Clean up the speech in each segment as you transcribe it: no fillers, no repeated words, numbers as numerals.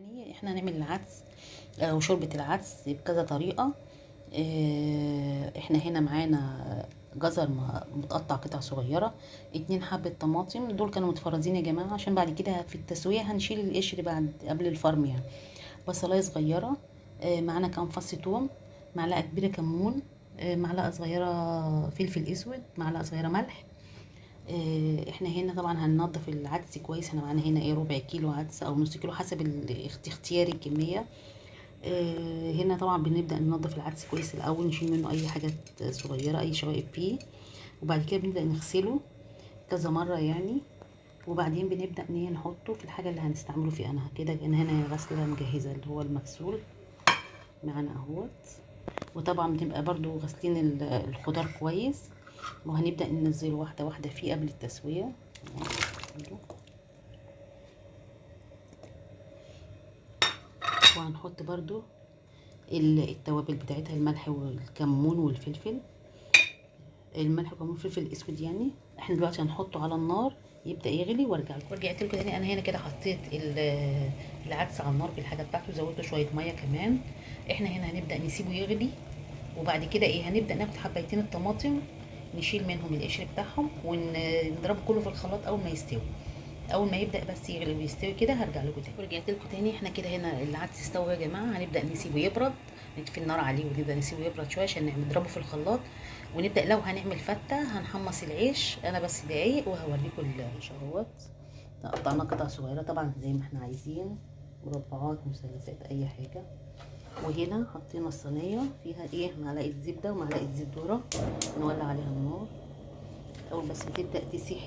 يعني احنا هنعمل العدس او شوربة العدس بكذا طريقة. احنا هنا معانا جزر متقطع قطع صغيرة، 2 حبة طماطم دول كانوا متفرزين يا جماعة، عشان بعد كده في التسوية هنشيل القشر بعد قبل الفرم يعني. بصلاية صغيرة، معانا كام فص توم، معلقة كبيرة كمون، معلقة صغيرة فلفل اسود، معلقة صغيرة ملح. احنا هنا طبعا هننضف العدس كويس، احنا معانا هنا ايه ربع كيلو عدس او نص كيلو حسب اختياري الكميه. هنا طبعا بنبدا ننضف العدس كويس الاول، نشيل منه اي حاجات صغيره، اي شوائب فيه، وبعد كده بنبدا نغسله كذا مره يعني. وبعدين بنبدا ان هي نحطه في الحاجه اللي هنستعمله فيه. انا كده انا هنا غسله مجهزه اللي هو المغسول معانا اهوت. وطبعا بنبقى برضو غاسلين الخضار كويس، وهنبدا ننزله واحده واحده فيه قبل التسويه. وهنحط برضو التوابل بتاعتها، الملح والكمون والفلفل، الملح والكمون والفلفل الاسود يعني. احنا دلوقتي هنحطه على النار يبدا يغلي، وارجع لكم. رجعت لكم تاني. انا هنا كده حطيت العدس على النار بالحاجه بتاعته، زودت شويه ميه كمان. احنا هنا هنبدا نسيبه يغلي، وبعد كده ايه هنبدا ناخد حبايتين الطماطم، نشيل منهم القشر بتاعهم ونضربه كله في الخلاط اول ما يستوي. اول ما يبدا بس يغلي ويستوي كده هرجع لكم تاني. ورجعت لكم تاني. احنا كده هنا العدس استوى يا جماعه، هنبدا نسيبه يبرد، نطفي النار عليه ونبدا نسيبه يبرد شويه عشان نضربه في الخلاط. ونبدا لو هنعمل فته هنحمص العيش، انا بس دقايق وهوريكم العيش اهوت. قطعنا قطع صغيره طبعا زي ما احنا عايزين، مربعات مثلثات اي حاجه. وهنا حطينا الصينيه فيها ايه معلقه زبده ومعلقه زيت ذره، نولع عليها النار. اول بس بتبدا تسيح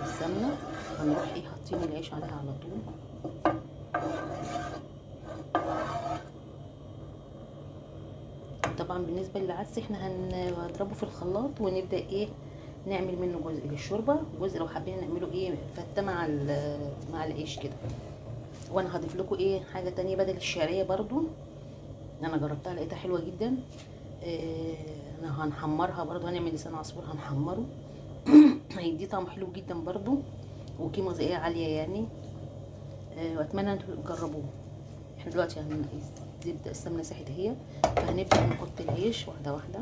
السمنه هنروح ايه حاطين العيش عليها على طول. طبعا بالنسبه للعدس احنا هنضربه في الخلاط ونبدا ايه نعمل منه جزء للشوربه، وجزء لو حابين نعمله ايه فته مع العيش كده. وانا هضيف لكم ايه حاجه تانية بدل الشعريه برضو، انا جربتها لقيتها حلوه جدا. انا هنحمرها برضو، هنعمل لسان عصفور هنحمره هيدي طعم حلو جدا برضو وقيمه غذائيه عاليه يعني. واتمنى انتوا تجربوه. احنا دلوقتي الزبده السمنه ساحت اهي، فهنبدا نحط العيش واحده واحده.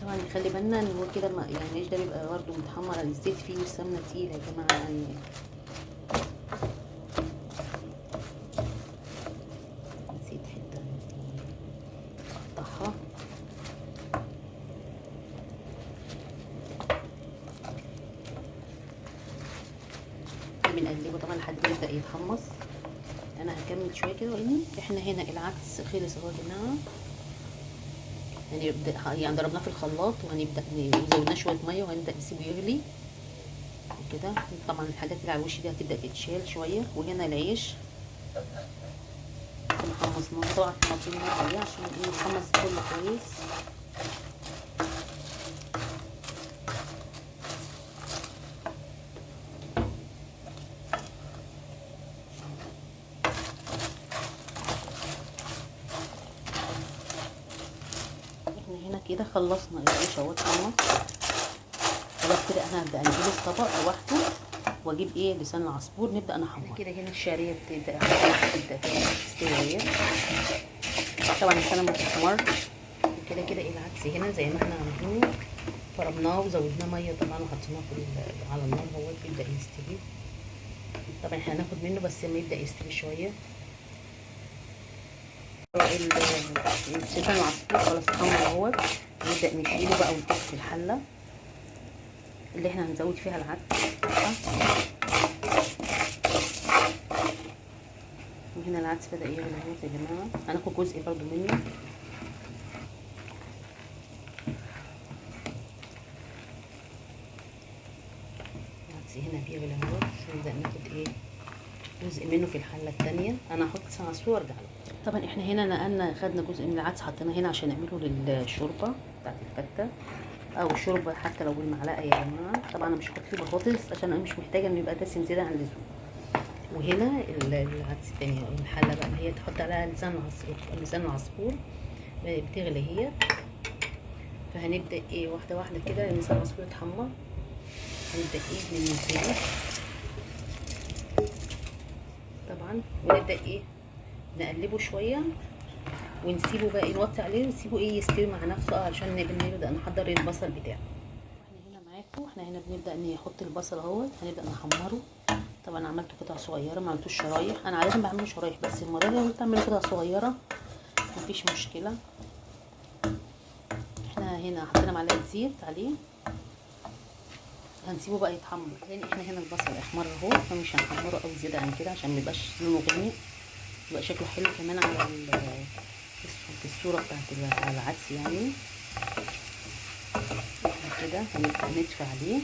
طبعا نخلي بالنا ان هو كده يعني العيش ده بيبقى برده متحمر على الزيت، فيه والسمنه تقيله يا جماعه يعني. نسيت حته اقطعها. بنقلبه طبعا لحد ما يبدا يتحمص. انا هكمل شويه كده واني احنا هنا العدس خلص اهو يا جماعه. يعني ضربناه في الخلاط، وهنبدا زودنا شويه ميه وهنبدا نسيبه يغلي كده. طبعا الحاجات اللي على الوش دي هتبدا تتشال شويه. وهنا العيش حمصناه طبعا حاطين نار عليه عشان ايه يتحمص كله كويس. احنا هنا كده خلصنا العيش اهو اتحمص خلاص كده. انا هبدا انزله في طبق لوحده واجيب ايه لسان العصفور نبدا نحمر كده. هنا الشعريه بتبدا تستوي طبعا السمنه ما تحمرش. وكده كده العدس هنا زي ما احنا عاملينه فرمناه وزودنا ميه طبعا وحطيناه على النار هو بيبدا يستوي. طبعا احنا هناخد منه بس لما يبدا يستوي شويه. لسان العصفور خلاص اتحمر اهوت، نبدا نشيله بقى ونحطه في الحله اللي احنا هنزود فيها العدس. وهنا العدس بدا يغلي اهو يا جماعه، هناخد جزء برضو منه. العدس هنا بيغلي اهو، نبدا ناخد ايه جزء منه في الحله الثانيه. انا هحط لسان عصفور وارجع له. طبعا احنا هنا نقلنا خدنا جزء من العدس حطيناه هنا عشان نعمله للشوربه بتاعت الفته او الشوربه حتى لو بالمعلقه يا جماعه. طبعا انا مش هحط فيه بطاطس عشان انا مش محتاجه انه يبقى دسم زياده عن اللزوم. وهنا العدس التاني الحله بقى اللي هي تحط عليها لسان العصفور بتغلي هي. فهنبدا ايه واحده واحده كده لسان العصفور يتحمر. هنبدا ايه ننزله طبعا، ونبدا ايه نقلبه شويه ونسيبه بقى نوطي عليه ونسيبه ايه يستوي مع نفسه عشان نبدا نحضر البصل بتاعه. احنا هنا معاكم، احنا هنا بنبدا نحط البصل اهوت، هنبدا نحمره. طبعا عملته قطع صغيره ما عملتوش شرايح، انا عاده بعمله شرايح بس المره دي قلت اعمله قطع صغيره مفيش مشكله. احنا هنا حطينا معلقه زيت عليه، هنسيبه بقى يتحمر. لان احنا هنا البصل احمر اهو، فمش هنحمره قوي زياده عن كده عشان ميبقاش لونه غامق، يبقى شكله حلو كمان على الصوره بتاعت العدس يعني. احنا كده هنبدا نطفي عليه.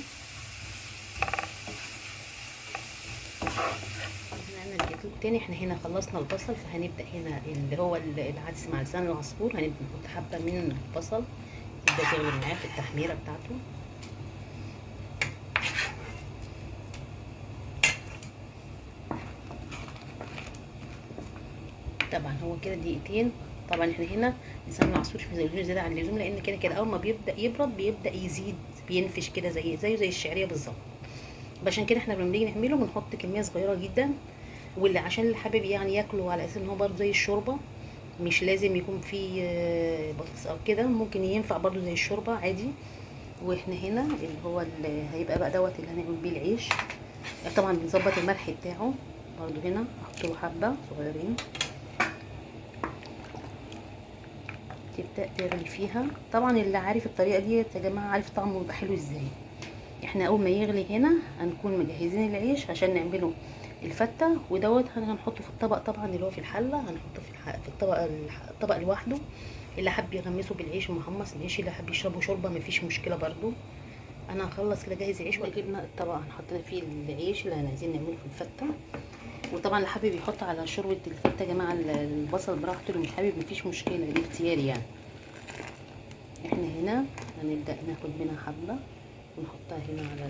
هنعمل جاتوه تاني. احنا هنا خلصنا البصل، فهنبدا هنا اللي هو العدس مع لسان العصفور، هنبدا نحط حبه من البصل يبدا يغلي معاه في التحميره بتاعته. طبعا هو كده دقيقتين. طبعا احنا هنا لسان العصفور مش مزودينه زياده عن اللزوم، لان كده كده اول ما بيبدا يبرد بيبدا يزيد بينفش كده زي الشعريه بالظبط. عشان كده احنا لما بنيجي نعمله بنحط كميه صغيره جدا، واللي عشان اللي حابب يعني ياكله على اساس ان هو برضه زي الشوربه، مش لازم يكون فيه بطاطس او كده، ممكن ينفع برضه زي الشوربه عادي. واحنا هنا اللي هو اللي هيبقى بقى دوت اللي هنعمل بيه العيش. طبعا بنظبط الملح بتاعه برضه، هنا احط له حبه صغيرين تبدا تغلي فيها. طبعا اللي عارف الطريقه دي يا جماعه عارف طعمه بيبقى حلو ازاي. احنا اول ما يغلي هنا هنكون مجهزين العيش عشان نعمله الفته، ودوت هنحطه في الطبق طبعا اللي هو في الحله، هنحطه في الطبق لوحده. اللي حب يغمسه بالعيش المحمص ماشي، اللي حب يشربه شوربه مفيش مشكله برضو. انا هخلص كده جاهز العيش وجبنا الطبق هنحط فيه العيش اللي عايزين نعمله في الفته. وطبعا اللي حابب يحط على شوربه الفته يا جماعه البصل براحته، اللي مش حابب مفيش مشكله، دي اختياري يعني. احنا هنا هنبدا ناخد منها حبه ونحطها هنا على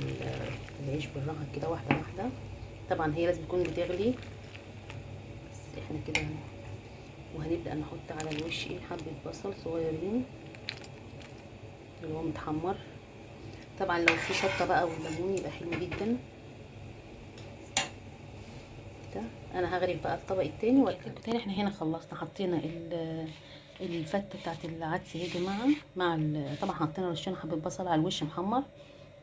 العيش بالراحه كده واحده واحده. طبعا هي لازم تكون بتغلي، بس احنا كده وهنبدا نحط على الوش ايه حبه بصل صغيرين اللي هو متحمر. طبعا لو في شطه بقى والليمون يبقى حلو جدا كده. انا هغرف بقى الطبق التاني واكلكم تاني. احنا هنا خلصنا حطينا الفته بتاعت العدس يا جماعه مع طبعا حطينا رشين حبه بصل على الوش محمر،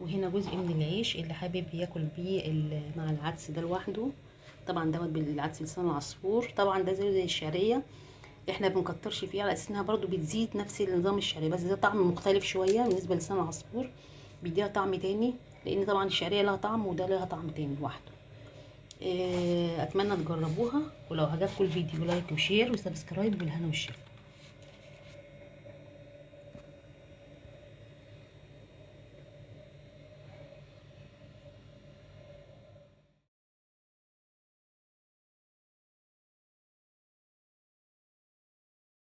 وهنا جزء من العيش اللي حابب ياكل بيه مع العدس ده لوحده. طبعا دوت بالعدس لسان العصفور، طبعا ده زي الشعريه، احنا بنكترش فيه على اساس انها برضو بتزيد نفس النظام الشعريه، بس ده طعم مختلف شويه بالنسبه لسان العصفور، بيديها طعم تاني، لان طبعا الشعريه لها طعم وده لها طعم تاني لوحده. اتمنى تجربوها، ولو عجبكم الفيديو لايك وشير وسبسكرايب، بالهنا والشفا.